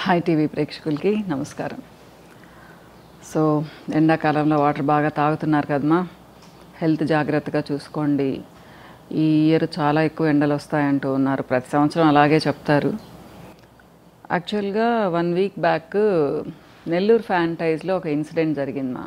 Hi TV ప్రేక్షకులకి నమస్కారం. So ఎండాకాలంలో వాటర్ బాగా తాగుతున్నారు కదమ్మా, హెల్త్ జాగ్రత్తగా చూసుకోండి. ఈ ఇయర్ చాలా ఎక్కువ ఎండలు వస్తాయంటూ ఉన్నారు, ప్రతి సంవత్సరం అలాగే చెప్తారు. యాక్చువల్గా 1 వీక్ బ్యాక్ నెల్లూరు ఫ్యాంటైజ్లో ఒక ఇన్సిడెంట్ జరిగిందమ్మా.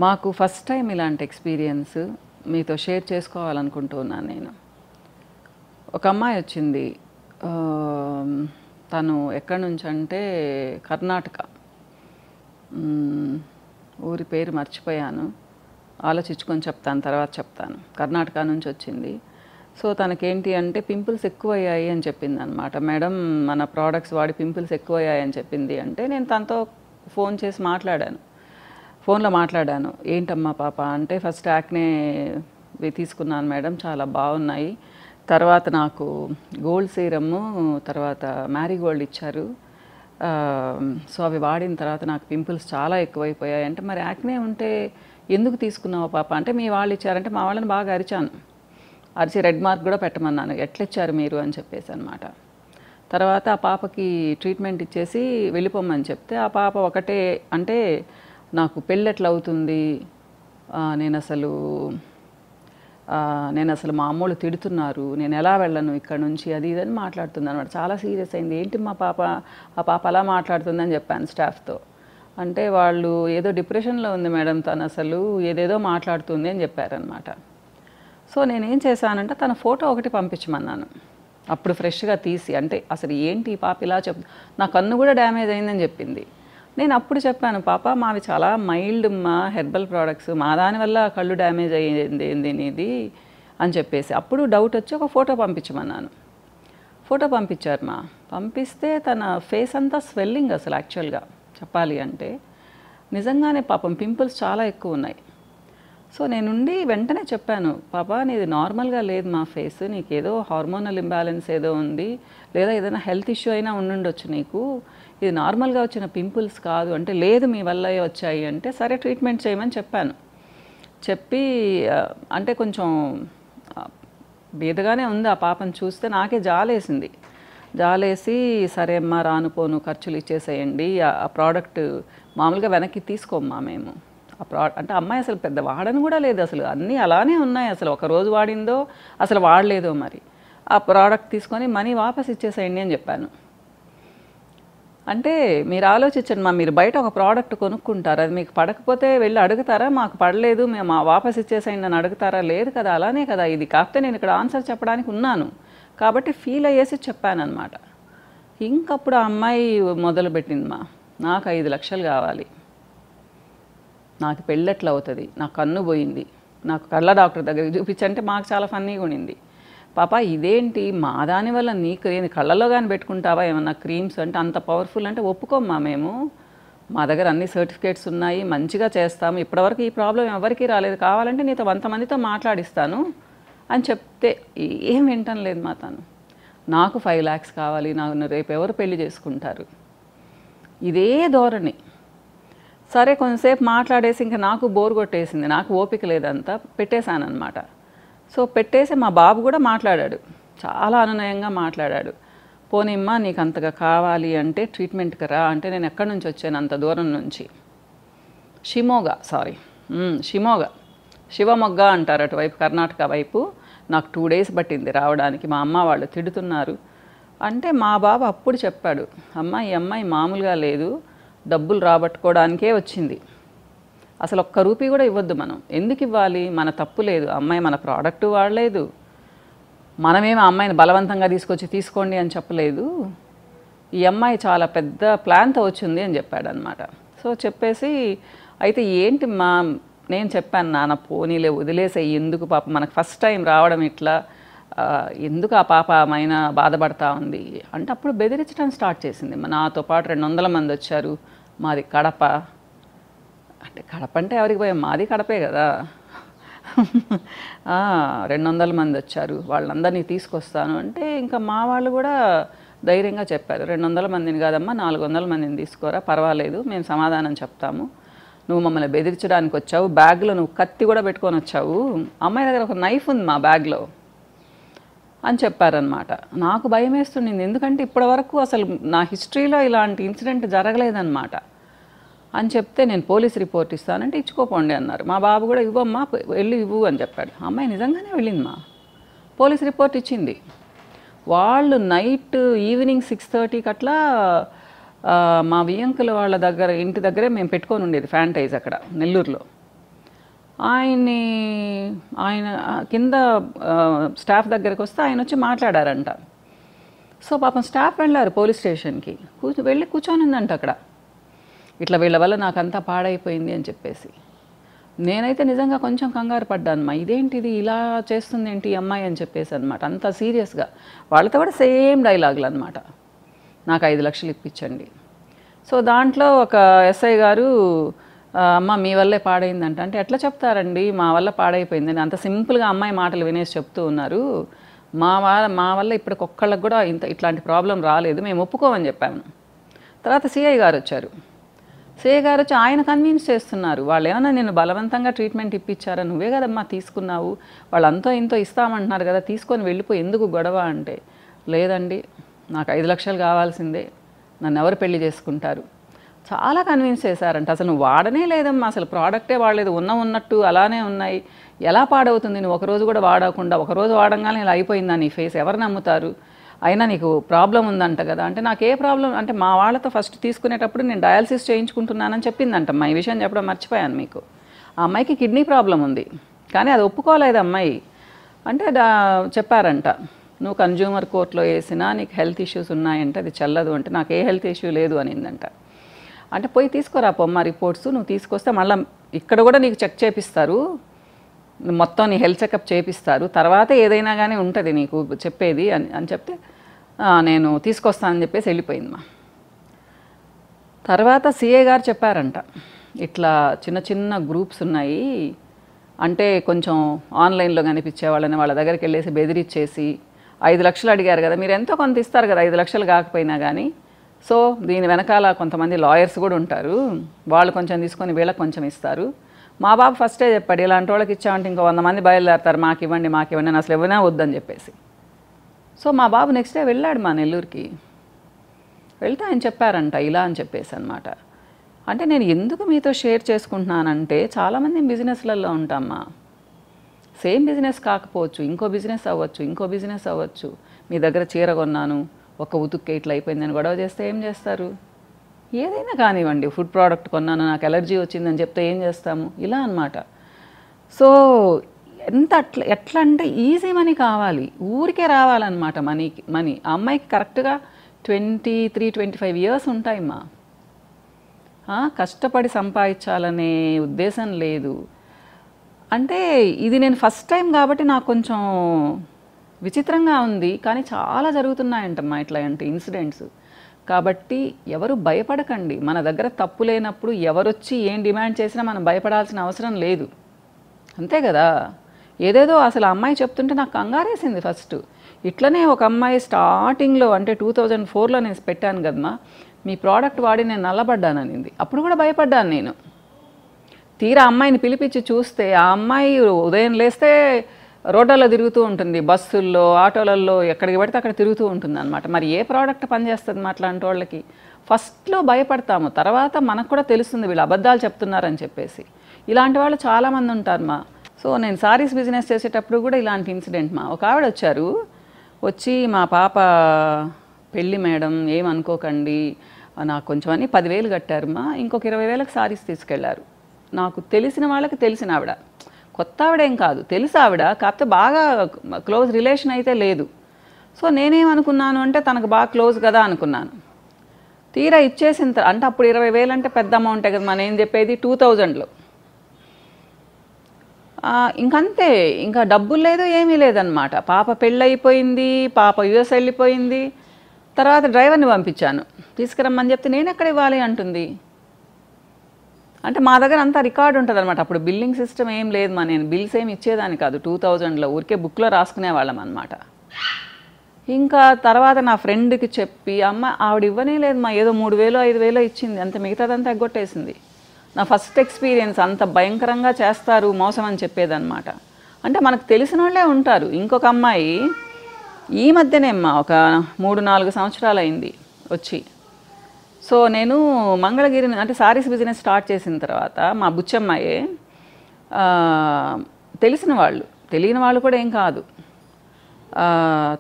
మాకు ఫస్ట్ టైం ఇలాంటి ఎక్స్పీరియన్స్ మీతో షేర్ చేసుకోవాలనుకుంటున్నాను నేను. ఒక అమ్మాయి వచ్చింది, తను ఎక్కడి నుంచి అంటే కర్ణాటక, ఊరి పేరు మర్చిపోయాను, ఆలోచించుకొని చెప్తాను, తర్వాత చెప్తాను. కర్ణాటక నుంచి వచ్చింది. సో తనకేంటి అంటే పింపుల్స్ ఎక్కువయ్యాయి అని చెప్పింది అనమాట. మేడం మన ప్రోడక్ట్స్ వాడి పింపుల్స్ ఎక్కువయ్యాయి అని చెప్పింది. అంటే నేను తనతో ఫోన్ చేసి ఫోన్లో మాట్లాడాను. ఏంటమ్మా పాప అంటే, ఫస్ట్ యాక్నే తీసుకున్నాను మేడం, చాలా బాగున్నాయి. తర్వాత నాకు గోల్డ్ సీరము, తర్వాత మ్యారీగోల్డ్ ఇచ్చారు. సో అవి వాడిన తర్వాత నాకు పింపుల్స్ చాలా ఎక్కువైపోయాయి. అంటే మరి యాక్నే ఉంటే ఎందుకు తీసుకున్నావు పాప అంటే, మీ వాళ్ళు ఇచ్చారంటే మా వాళ్ళని బాగా అరిచి రెడ్ మార్క్ కూడా పెట్టమన్నాను. ఎట్లా ఇచ్చారు మీరు అని చెప్పేసి అనమాట. తర్వాత ఆ పాపకి ట్రీట్మెంట్ ఇచ్చేసి వెళ్ళిపోమని చెప్తే, ఆ పాప ఒకటే అంటే నాకు పెళ్ళి ఎట్లా అవుతుంది, నేను అసలు మా అమ్మోళ్ళు తిడుతున్నారు, నేను ఎలా వెళ్ళను ఇక్కడ నుంచి, అది ఇదని మాట్లాడుతుంది అనమాట. చాలా సీరియస్ అయింది. ఏంటి మా పాప, ఆ పాప అలా మాట్లాడుతుందని చెప్పాను స్టాఫ్తో. అంటే వాళ్ళు ఏదో డిప్రెషన్లో ఉంది మేడం, తను అసలు ఏదేదో మాట్లాడుతుంది అని చెప్పారనమాట. సో నేనేం చేశానంటే తన ఫోటో ఒకటి పంపించమన్నాను, అప్పుడు ఫ్రెష్గా తీసి. అంటే అసలు ఏంటి ఈ పాప ఇలా నా కన్ను కూడా డ్యామేజ్ అయిందని చెప్పింది. నేను అప్పుడు చెప్పాను, పాప మావి చాలా మైల్డ్ మా హెర్బల్ ప్రోడక్ట్స్, మా దానివల్ల కళ్ళు డ్యామేజ్ అయ్యింది ఏంది అని చెప్పేసి. అప్పుడు డౌట్ వచ్చి ఒక ఫోటో పంపించమన్నాను. ఫోటో పంపించారు మా. పంపిస్తే తన ఫేస్ అంతా స్వెల్లింగ్, అసలు యాక్చువల్గా చెప్పాలి అంటే నిజంగానే పాపం పింపుల్స్ చాలా ఎక్కువ ఉన్నాయి. సో నేనుండి వెంటనే చెప్పాను, పాప నీది నార్మల్గా లేదు మా ఫేస్, నీకేదో హార్మోనల్ ఇంబ్యాలెన్స్ ఏదో ఉంది, లేదా ఏదైనా హెల్త్ ఇష్యూ అయినా ఉండుండొచ్చు నీకు, ఇది నార్మల్గా వచ్చిన పింపుల్స్ కాదు అంటే, లేదు మీ వల్ల వచ్చాయి అంటే, సరే ట్రీట్మెంట్ చేయమని చెప్పాను. చెప్పి అంటే కొంచెం బీదగానే ఉంది ఆ పాపను చూస్తే. నాకే జాలేసి సరే అమ్మా రానుపోను ఖర్చులు ఇచ్చేసేయండి, ఆ ప్రోడక్ట్ మామూలుగా వెనక్కి తీసుకోమ్మా మేము. అంటే అమ్మాయి అసలు పెద్ద వాడని కూడా లేదు, అసలు అన్నీ అలానే ఉన్నాయి, అసలు ఒక రోజు వాడిందో అసలు వాడలేదో మరి. ఆ ప్రోడక్ట్ తీసుకొని మనీ వాపస్ ఇచ్చేసేయండి అని చెప్పాను. అంటే మీరు ఆలోచించండి మా, మీరు బయట ఒక ప్రోడక్ట్ కొనుక్కుంటారు, అది మీకు పడకపోతే వెళ్ళి అడుగుతారా, మాకు పడలేదు మేము వాపస్ ఇచ్చేసేయండి అని అడుగుతారా? లేదు కదా, అలానే కదా ఇది. కాకపోతే నేను ఇక్కడ ఆన్సర్ చెప్పడానికి ఉన్నాను కాబట్టి ఫీల్ అయ్యేసి చెప్పానమాట. ఇంకప్పుడు ఆ అమ్మాయి మొదలుపెట్టింది, నాకు 5 లక్షలు కావాలి, నాకు పెళ్ళెట్లా అవుతుంది, నా కన్ను పోయింది, నాకు కళ్ళ డాక్టర్ దగ్గరికి చూపించంటే మాకు చాలా ఫన్నీగా ఉండింది. పాప ఇదేంటి మా దానివల్ల నీకు ఏంది కళ్ళలో కానీ పెట్టుకుంటావా ఏమన్నా క్రీమ్స్ అంటే, అంత పవర్ఫుల్ అంటే ఒప్పుకోమ్మా మేము, మా దగ్గర అన్ని సర్టిఫికేట్స్ ఉన్నాయి, మంచిగా చేస్తాము, ఇప్పటివరకు ఈ ప్రాబ్లం ఎవరికీ రాలేదు, కావాలంటే నీతో 100 మందితో మాట్లాడిస్తాను అని చెప్తే ఏం వింటం లేదు మా తను. నాకు 5 lakhs కావాలి, నాకు రేపు ఎవరు పెళ్లి చేసుకుంటారు, ఇదే ధోరణి. సరే కొంతసేపు మాట్లాడేసి ఇంకా నాకు బోర్ కొట్టేసింది, నాకు ఓపిక లేదంతా, పెట్టేశాను అనమాట. సో పెట్టేసి మా బాబు కూడా మాట్లాడాడు, చాలా అనునయంగా మాట్లాడాడు. పోనిమ్మా నీకు అంతగా కావాలి అంటే ట్రీట్మెంట్కి రా అంటే, నేను ఎక్కడి నుంచి వచ్చాను అంత దూరం నుంచి, శివమొగ్గ అంటారు అటువైపు, కర్ణాటక వైపు. నాకు 2 days పట్టింది రావడానికి, మా అమ్మ వాళ్ళు తిడుతున్నారు. అంటే మా బాబు అప్పుడు చెప్పాడు, అమ్మ ఈ అమ్మాయి మామూలుగా లేదు, డబ్బులు రాబట్టుకోవడానికే వచ్చింది, అసలు ఒక్క రూపీ కూడా ఇవ్వద్దు, మనం ఎందుకు ఇవ్వాలి, మన తప్పు లేదు, అమ్మాయి మన ప్రోడక్ట్ వాడలేదు, మనమేమో అమ్మాయిని బలవంతంగా తీసుకోండి అని చెప్పలేదు, ఈ అమ్మాయి చాలా పెద్ద ప్లాన్తో వచ్చింది అని చెప్పాడనమాట. సో చెప్పేసి అయితే ఏంటి మా, నేను చెప్పాను నాన్న పోనీలే వదిలేసే, ఎందుకు పాప మనకు ఫస్ట్ టైం రావడం ఇట్లా, ఎందుకు ఆ పాప ఆమెన బాధపడతా ఉంది అంటే, అప్పుడు బెదిరించడం స్టార్ట్ చేసింది. నాతో పాటు 200 మంది వచ్చారు, మాది కడప అంటే, కడప అంటే ఎవరికి పోయాం, మాది కడపే కదా, 200 మంది వచ్చారు, వాళ్ళందరినీ తీసుకొస్తాను అంటే, ఇంకా మా వాళ్ళు కూడా ధైర్యంగా చెప్పారు, 200 మందిని కాదమ్మా 400 మందిని తీసుకోరా పర్వాలేదు, మేము సమాధానం చెప్తాము, నువ్వు మమ్మల్ని బెదిరించడానికి వచ్చావు, బ్యాగ్లో నువ్వు కత్తి కూడా పెట్టుకొని వచ్చావు, అమ్మాయి దగ్గర ఒక నైఫ్ ఉంది మా బ్యాగ్లో, అని చెప్పారనమాట. నాకు భయమేస్తుండింది, ఎందుకంటే ఇప్పటివరకు అసలు నా హిస్టరీలో ఇలాంటి ఇన్సిడెంట్ జరగలేదన్నమాట. అని చెప్తే నేను పోలీస్ రిపోర్ట్ ఇస్తానంటే ఇచ్చుకోపోండి అన్నారు. మా బాబు కూడా ఇవ్వమ్మా వెళ్ళి ఇవ్వు అని చెప్పాడు. అమ్మాయి నిజంగానే వెళ్ళింది, మా పోలీస్ రిపోర్ట్ ఇచ్చింది. వాళ్ళు నైట్ ఈవినింగ్ 6:30కి అట్లా మా వియ్యంకుల వాళ్ళ దగ్గర ఇంటి దగ్గరే మేము పెట్టుకొని ఉండేది ఫ్రాంచైజ్ అక్కడ నెల్లూరులో. ఆయన కింద స్టాఫ్ దగ్గరికి వస్తే ఆయన వచ్చి మాట్లాడారంట. సో పాపం స్టాఫ్ వెళ్ళారు పోలీస్ స్టేషన్కి, వెళ్ళి కూర్చొని ఉందంట అక్కడ. ఇట్లా వీళ్ళ వల్ల నాకంతా పాడైపోయింది అని చెప్పేసి. నేనైతే నిజంగా కొంచెం కంగారు పడ్డానమ్మా, ఇదేంటిది ఇలా చేస్తుంది ఏంటి ఈ అమ్మాయి అని చెప్పేసి అనమాట. అంత సీరియస్గా వాళ్ళతో కూడా సేమ్ డైలాగులు అనమాట, నాకు 5 లక్షలు ఇప్పించండి. సో దాంట్లో ఒక ఎస్ఐ గారు, అమ్మ మీ వల్లే పాడైందంట అంటే, ఎట్లా చెప్తారండి మా వల్ల పాడైపోయిందని, అంత సింపుల్గా అమ్మాయి మాటలు వినేసి చెప్తూ ఉన్నారు. మా వల్ల ఇప్పటికొక్కళ్ళకి కూడా ఇట్లాంటి ప్రాబ్లం రాలేదు, మేము ఒప్పుకోమని చెప్పాము. తర్వాత సిఐ గారు వచ్చారు. సిఐ గారు వచ్చి ఆయన కన్విన్స్ చేస్తున్నారు, వాళ్ళు ఏమన్నా నేను బలవంతంగా ట్రీట్మెంట్ ఇప్పించారా, నువ్వే కదమ్మా తీసుకున్నావు, వాళ్ళు అంతో ఇంతో ఇస్తామంటున్నారు కదా, తీసుకొని వెళ్ళిపోయి ఎందుకు గొడవ అంటే, లేదండి నాకు 5 లక్షలు కావాల్సిందే, నన్ను ఎవరు పెళ్లి చేసుకుంటారు. చాలా కన్విన్స్ చేశారంట. అసలు నువ్వు వాడనే లేదమ్మా, అసలు ప్రోడక్టే వాడలేదు, ఉన్నట్టు అలానే ఉన్నాయి, ఎలా పాడవుతుంది, నువ్వు ఒకరోజు కూడా వాడకుండా ఒకరోజు వాడంగానే ఇలా అయిపోయిందా నీ ఫేస్, ఎవరు నమ్ముతారు, అయినా నీకు ప్రాబ్లం ఉందంట కదా అంటే, నాకు ఏ ప్రాబ్లం అంటే, మా వాళ్ళతో ఫస్ట్ తీసుకునేటప్పుడు నేను డయాలసిస్ చేయించుకుంటున్నానని చెప్పిందంటమ్మా. ఈ విషయం చెప్పడం మర్చిపోయాను మీకు. ఆ అమ్మాయికి కిడ్నీ ప్రాబ్లం ఉంది, కానీ అది ఒప్పుకోలేదు అమ్మాయి. అంటే చెప్పారంట, నువ్వు కన్జ్యూమర్ కోర్టులో వేసినా నీకు హెల్త్ ఇష్యూస్ ఉన్నాయంటే అది చెల్లదు అంటే, నాకు ఏ హెల్త్ ఇష్యూ లేదు అనిందంట. అంటే పోయి తీసుకురా పొమ్మ రిపోర్ట్స్, నువ్వు తీసుకొస్తే మళ్ళీ ఇక్కడ కూడా నీకు చెక్ చేపిస్తారు, మొత్తం నీ హెల్త్ చెకప్ చేపిస్తారు, తర్వాత ఏదైనా కానీ ఉంటుంది నీకు చెప్పేది అని చెప్తే, నేను తీసుకొస్తానని చెప్పేసి వెళ్ళిపోయింది. తర్వాత సిఏ గారు చెప్పారంట, ఇట్లా చిన్న చిన్న గ్రూప్స్ ఉన్నాయి, అంటే కొంచెం ఆన్లైన్లో కనిపించే వాళ్ళని వాళ్ళ దగ్గరికి వెళ్ళేసి బెదిరిచ్చేసి 5 లక్షలు అడిగారు కదా, మీరు ఎంతో కొంత ఇస్తారు కదా 5 లక్షలు కాకపోయినా కానీ, సో దీని వెనకాల కొంతమంది లాయర్స్ కూడా ఉంటారు, వాళ్ళు కొంచెం తీసుకొని వీళ్ళకి కొంచెం ఇస్తారు. మా బాబు ఫస్టే చెప్పాడు, ఇలాంటి వాళ్ళకి ఇచ్చామంటే ఇంకో 100 మంది బయలుదేరతారు, మాకివ్వండి అని అసలు ఇవ్వనే వద్దని చెప్పేసి. సో మా బాబు నెక్స్ట్ డే వెళ్ళాడు మా నెల్లూరుకి. వెళ్తే ఆయన చెప్పారంట ఇలా అని చెప్పేసి అనమాట. అంటే నేను ఎందుకు మీతో షేర్ చేసుకుంటున్నానంటే, చాలామంది బిజినెస్లలో ఉంటామా, సేమ్ బిజినెస్ కాకపోవచ్చు, ఇంకో బిజినెస్ అవ్వచ్చు. మీ దగ్గర చీర కొన్నాను, ఒక ఉతుక్కే ఇట్లా అయిపోయిందని గొడవ చేస్తే ఏం చేస్తారు, ఏదైనా కానివ్వండి, ఫుడ్ ప్రోడక్ట్ కొన్నాను నాకు ఎలర్జీ వచ్చిందని చెప్తే ఏం చేస్తాము, ఇలా అనమాట. సో ఎట్లా అంటే ఈజీ మనీ కావాలి, ఊరికే రావాలన్నమాట మనీ. ఆ అమ్మాయికి కరెక్ట్గా 23-25 ఇయర్స్ ఉంటాయమ్మా. కష్టపడి సంపాదించాలనే ఉద్దేశం లేదు. అంటే ఇది నేను ఫస్ట్ టైం కాబట్టి నాకు కొంచెం విచిత్రంగా ఉంది, కానీ చాలా జరుగుతున్నాయంటమ్మా ఇట్లాంటి ఇన్సిడెంట్స్. కాబట్టి ఎవరు భయపడకండి, మన దగ్గర తప్పు లేనప్పుడు ఎవరొచ్చి ఏం డిమాండ్ చేసినా మనం భయపడాల్సిన అవసరం లేదు, అంతే కదా. ఏదేదో అసలు అమ్మాయి చెప్తుంటే నాకు కంగారేసింది ఫస్ట్. ఇట్లనే ఒక అమ్మాయి స్టార్టింగ్లో అంటే 2004లో నేను పెట్టాను కదమ్మా, మీ ప్రోడక్ట్ వాడి నేను నల్లబడ్డాననింది. అప్పుడు కూడా భయపడ్డాను నేను. తీరా అమ్మాయిని పిలిపించి చూస్తే ఆ అమ్మాయి ఉదయం లేస్తే రోడ్లలో తిరుగుతూ ఉంటుంది, బస్సుల్లో ఆటోలలో ఎక్కడికి పడితే అక్కడ తిరుగుతూ ఉంటుంది అనమాట. మరి ఏ ప్రోడక్ట్ పనిచేస్తుంది మా అట్లాంటి వాళ్ళకి? ఫస్ట్లో భయపడతాము, తర్వాత మనకు కూడా తెలుస్తుంది వీళ్ళు అబద్ధాలు చెప్తున్నారని చెప్పేసి. ఇలాంటి వాళ్ళు చాలామంది ఉంటారు మా. సో నేను సారీస్ బిజినెస్ చేసేటప్పుడు కూడా ఇలాంటి ఇన్సిడెంట్ మా. ఒక ఆవిడ వచ్చి మా పాప పెళ్ళి మేడం ఏమనుకోకండి, నాకు కొంచెం అని 10,000 కట్టారు మా, ఇంకొక 20,000కి సారీస్ తీసుకెళ్లారు. నాకు తెలిసిన వాళ్ళకి తెలిసిన ఆవిడ, కొత్త ఆవిడేం కాదు, తెలుసు ఆవిడ, కాకపోతే బాగా క్లోజ్ రిలేషన్ అయితే లేదు. సో నేనేమనుకున్నాను అంటే తనకు బాగా క్లోజ్ కదా అనుకున్నాను. తీరా ఇచ్చేసిన అంటే అప్పుడు 20,000 అంటే పెద్ద అమౌంటే కదా, మనం ఏం చెప్పేది 2000లో. ఇంకంతే, ఇంకా డబ్బులు లేదు ఏమీ లేదనమాట. పాప పెళ్ళైపోయింది, పాప యుఎస్ వెళ్ళిపోయింది. తర్వాత డ్రైవర్ని పంపించాను తీసుకురమ్మని చెప్తే నేను ఎక్కడ ఇవ్వాలి అంటుంది. అంటే మా దగ్గర అంతా రికార్డు ఉంటుంది అనమాట. అప్పుడు బిల్లింగ్ సిస్టమ్ ఏం లేదు మా, నేను బిల్స్ ఏమి ఇచ్చేదాన్ని కాదు 2000లో, ఊరికే బుక్లో రాసుకునేవాళ్ళం అనమాట. ఇంకా తర్వాత నా ఫ్రెండ్కి చెప్పి ఆవిడ ఇవ్వనే లేదు మా, ఏదో 3,000-5,000 ఇచ్చింది, అంత మిగతాదంతా ఎగ్గొట్టేసింది. నా ఫస్ట్ ఎక్స్పీరియన్స్, అంత భయంకరంగా చేస్తారు మోసం అని చెప్పేదన్నమాట. అంటే మనకు తెలిసిన వాళ్ళే ఉంటారు. ఇంకొక అమ్మాయి ఈ మధ్యనే అమ్మా ఒక 3-4 సంవత్సరాలు అయింది వచ్చి. సో నేను మంగళగిరి అంటే సారీస్ బిజినెస్ స్టార్ట్ చేసిన తర్వాత మా బుచ్చమ్మాయే తెలిసిన వాళ్ళు, తెలియని వాళ్ళు కూడా ఏం కాదు,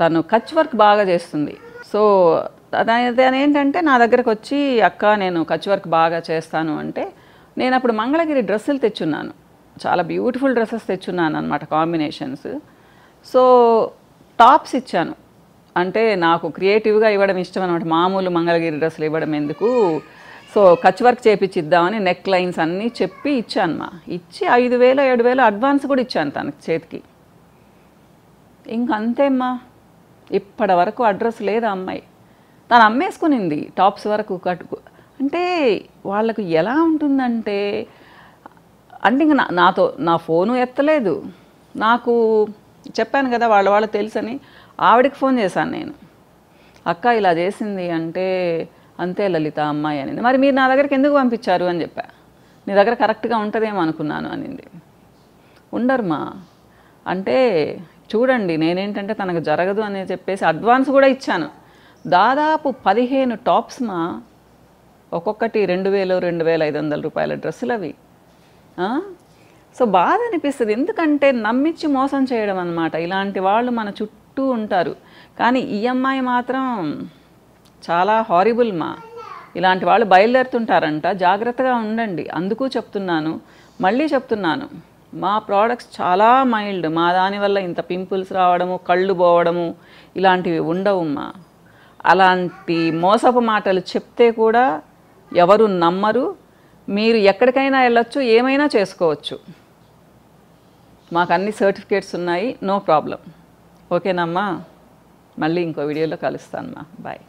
తను కచ్ వర్క్ బాగా చేస్తుంది. సో తను ఏంటంటే నా దగ్గరకు వచ్చి అక్క నేను కచ్ వర్క్ బాగా చేస్తాను అంటే, నేను అప్పుడు మంగళగిరి డ్రెస్సులు తెచ్చున్నాను, చాలా బ్యూటిఫుల్ డ్రెస్సెస్ తెచ్చున్నాను అనమాట, కాంబినేషన్స్. సో టాప్స్ ఇచ్చాను, అంటే నాకు క్రియేటివ్గా ఇవ్వడం ఇష్టం అనమాట, మామూలు మంగళగిరి డ్రెస్సులు ఇవ్వడం ఎందుకు, సో కచ్ వర్క్ చేపించిద్దామని నెక్ లైన్స్ అన్నీ చెప్పి ఇచ్చాను. ఇచ్చి 5,000-7,000 అడ్వాన్స్ కూడా ఇచ్చాను తనకి చేతికి. ఇంకంతేమ్మా, ఇప్పటి వరకు అడ్రస్ లేదు ఆ అమ్మాయి. తను అమ్మేసుకునింది టాప్స్ వరకు అంటే వాళ్ళకు ఎలా ఉంటుందంటే, అంటే ఇంక నాతో నా ఫోను ఎత్తలేదు. నాకు చెప్పాను కదా వాళ్ళు తెలుసని, ఆవిడకి ఫోన్ చేశాను నేను, అక్క ఇలా చేసింది అంటే, అంతే లలిత అమ్మాయి అనింది. మరి మీరు నా దగ్గరికి ఎందుకు పంపించారు అని చెప్పా. నీ దగ్గర కరెక్ట్గా ఉంటుందేమో అనుకున్నాను అనింది. ఉండరుమా అంటే చూడండి, నేనేంటంటే తనకు జరగదు అని చెప్పేసి అడ్వాన్స్ కూడా ఇచ్చాను. దాదాపు 15 టాప్స్ మా, ఒక్కొక్కటి 2,000-2,500 రూపాయల డ్రెస్సులు అవి. సో బాధ అనిపిస్తుంది, ఎందుకంటే నమ్మించి మోసం చేయడం అన్నమాట. ఇలాంటి వాళ్ళు మన చుట్టూ ఉంటారు. కానీ ఈ అమ్మాయి మాత్రం చాలా హారిబుల్ మా. ఇలాంటి వాళ్ళు బయలుదేరుతుంటారంట, జాగ్రత్తగా ఉండండి. అందుకు చెప్తున్నాను, మళ్ళీ చెప్తున్నాను, మా ప్రోడక్ట్స్ చాలా మైల్డ్. మా దానివల్ల ఇంత పింపుల్స్ రావడము, కళ్ళు పోవడము ఇలాంటివి ఉండవమ్మా. అలాంటి మోసపు మాటలు చెప్తే కూడా ఎవరు నమ్మరు. మీరు ఎక్కడికైనా వెళ్ళొచ్చు, ఏమైనా చేసుకోవచ్చు. మాకు అన్ని సర్టిఫికేట్స్ ఉన్నాయి, నో ప్రాబ్లం. ఓకేనమ్మా, మళ్ళీ ఇంకో వీడియోలో కలుస్తానమ్మా. బాయ్.